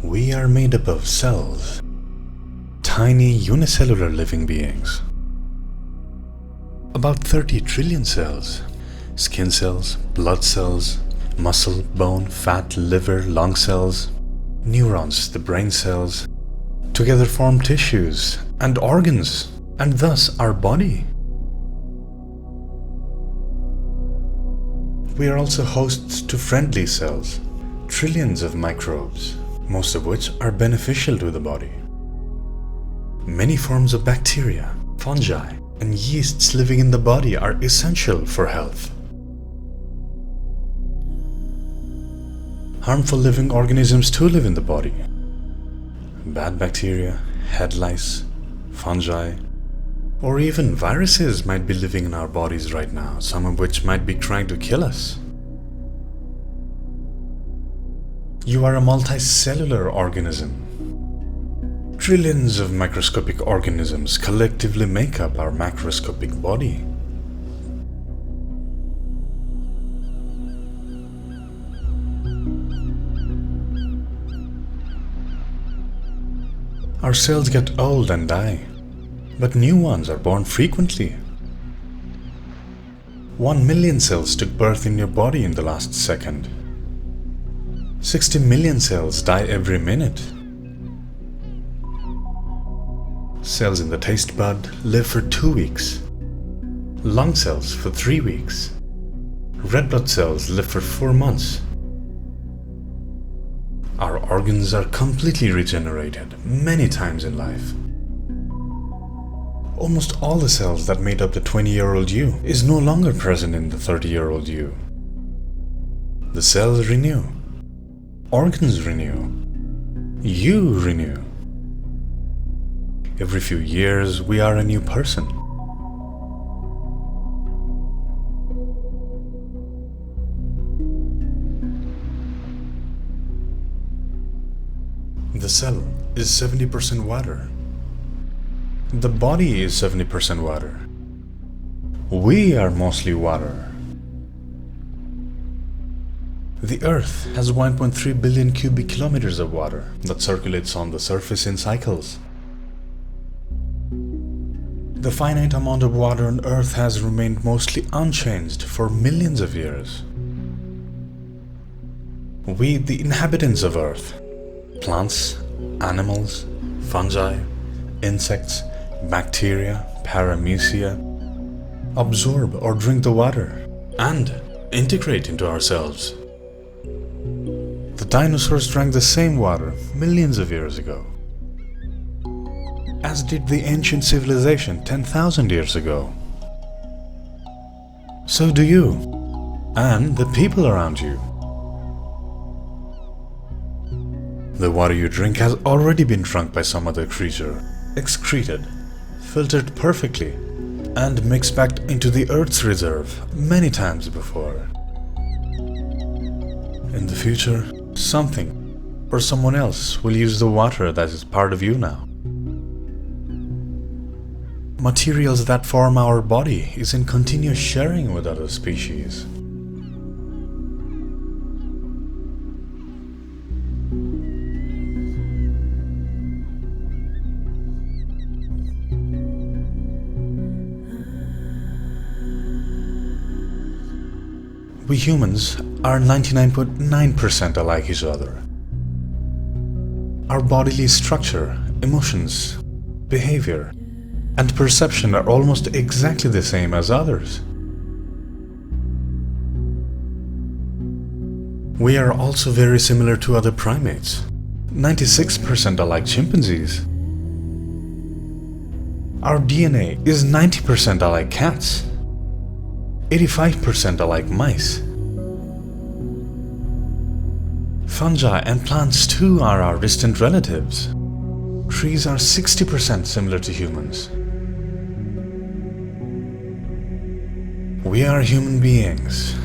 We are made up of cells, tiny unicellular living beings. About 30 trillion cells, skin cells, blood cells, muscle, bone, fat, liver, lung cells, neurons, the brain cells, together form tissues and organs, and thus our body. We are also hosts to friendly cells, trillions of microbes, most of which are beneficial to the body. Many forms of bacteria, fungi, and yeasts living in the body are essential for health. Harmful living organisms too live in the body. Bad bacteria, head lice, fungi, or even viruses might be living in our bodies right now, some of which might be trying to kill us. You are a multicellular organism. Trillions of microscopic organisms collectively make up our macroscopic body. Our cells get old and die, but new ones are born frequently. 1 million cells took birth in your body in the last second. 60 million cells die every minute. Cells in the taste bud live for 2 weeks. Lung cells for 3 weeks. Red blood cells live for 4 months. Our organs are completely regenerated many times in life. Almost all the cells that made up the 20-year-old you is no longer present in the 30-year-old you. The cells renew. Organs renew. You renew. Every few years, we are a new person. The cell is 70% water. The body is 70% water. We are mostly water. The Earth has 1.3 billion cubic kilometers of water that circulates on the surface in cycles. The finite amount of water on Earth has remained mostly unchanged for millions of years. We, the inhabitants of Earth, plants, animals, fungi, insects, bacteria, paramecia, absorb or drink the water and integrate into ourselves. The dinosaurs drank the same water millions of years ago, as did the ancient civilization 10,000 years ago. So do you, and the people around you. The water you drink has already been drunk by some other creature, excreted, filtered perfectly, and mixed back into the Earth's reserve many times before. In the future, something or someone else will use the water that is part of you now. Materials that form our body is in continuous sharing with other species. We humans are 99.9% alike each other. Our bodily structure, emotions, behavior, and perception are almost exactly the same as others. We are also very similar to other primates, 96% alike chimpanzees. Our DNA is 90% alike cats, 85% alike mice. Fungi and plants too are our distant relatives. Trees are 60% similar to humans. We are human beings,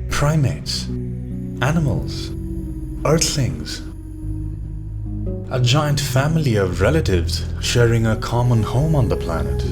primates, animals, earthlings, a giant family of relatives sharing a common home on the planet.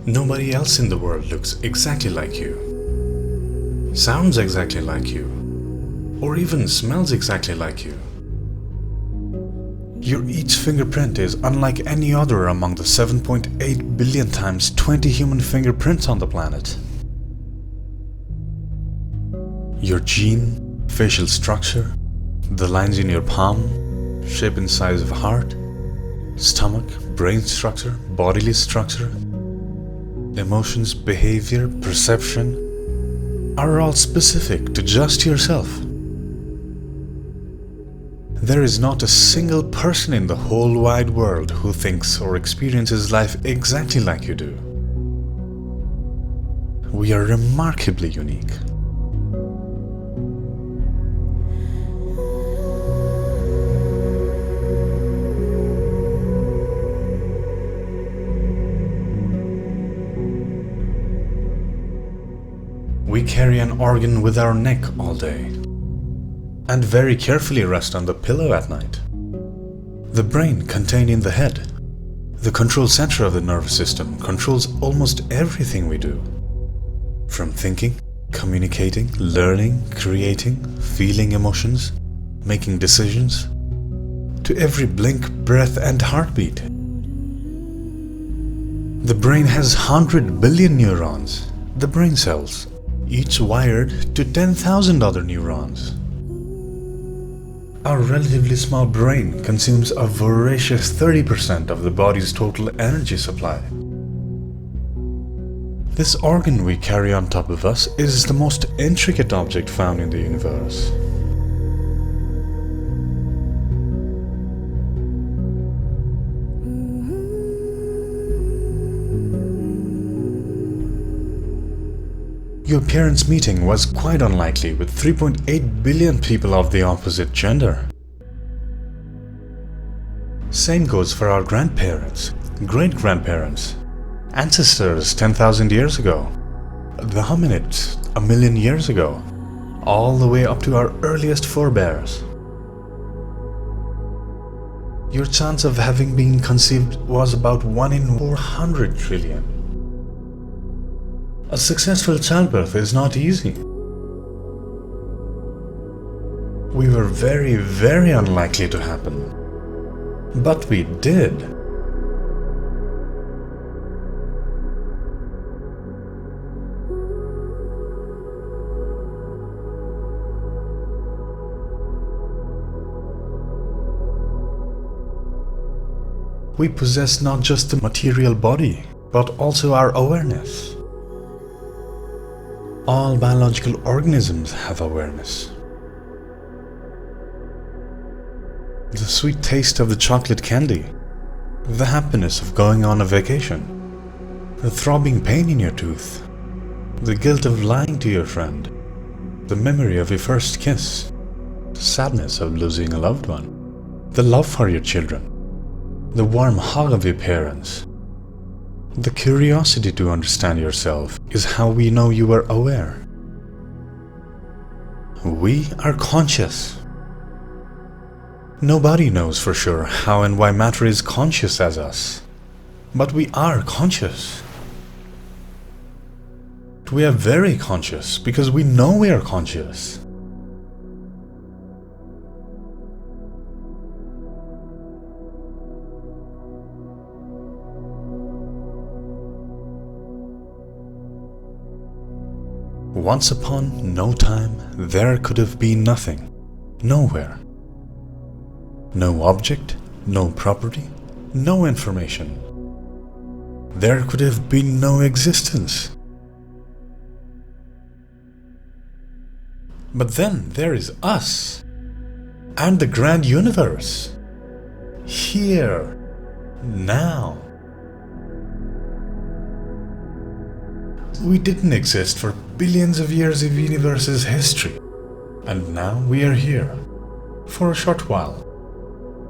Nobody else in the world looks exactly like you, sounds exactly like you, or even smells exactly like you. Your each fingerprint is unlike any other among the 7.8 billion times 20 human fingerprints on the planet. Your gene, facial structure, the lines in your palm, shape and size of heart, stomach, brain structure, bodily structure, emotions, behavior, perception are all specific to just yourself. There is not a single person in the whole wide world who thinks or experiences life exactly like you do. We are remarkably unique. We carry an organ with our neck all day, and very carefully rest on the pillow at night. The brain contained in the head, the control center of the nervous system, controls almost everything we do. From thinking, communicating, learning, creating, feeling emotions, making decisions, to every blink, breath and heartbeat. The brain has 100 billion neurons, the brain cells, each wired to 10,000 other neurons. Our relatively small brain consumes a voracious 30% of the body's total energy supply. This organ we carry on top of us is the most intricate object found in the universe. Your parents' meeting was quite unlikely with 3.8 billion people of the opposite gender. Same goes for our grandparents, great-grandparents, ancestors 10,000 years ago, the hominids a million years ago, all the way up to our earliest forebears. Your chance of having been conceived was about 1 in 400 trillion. A successful childbirth is not easy. We were very, very unlikely to happen. But we did. We possess not just the material body, but also our awareness. All biological organisms have awareness. The sweet taste of the chocolate candy, the happiness of going on a vacation, the throbbing pain in your tooth, the guilt of lying to your friend, the memory of your first kiss, the sadness of losing a loved one, the love for your children, the warm hug of your parents. The curiosity to understand yourself is how we know you are aware. We are conscious. Nobody knows for sure how and why matter is conscious as us, but we are conscious. We are very conscious because we know we are conscious. Once upon no time, there could have been nothing, nowhere. No object, no property, no information. There could have been no existence. But then there is us, and the grand universe, here, now. We didn't exist for billions of years of universe's history, and now we are here, for a short while,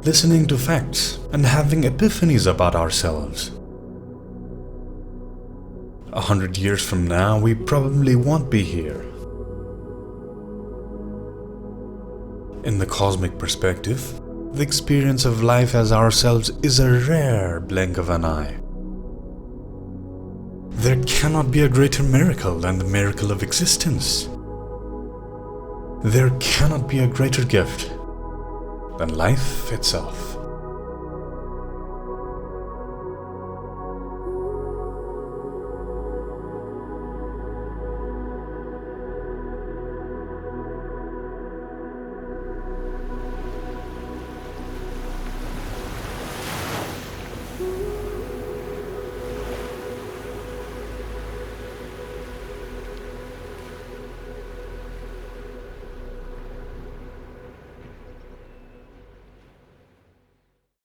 listening to facts and having epiphanies about ourselves. 100 years from now, we probably won't be here. In the cosmic perspective, the experience of life as ourselves is a rare blink of an eye. There cannot be a greater miracle than the miracle of existence. There cannot be a greater gift than life itself.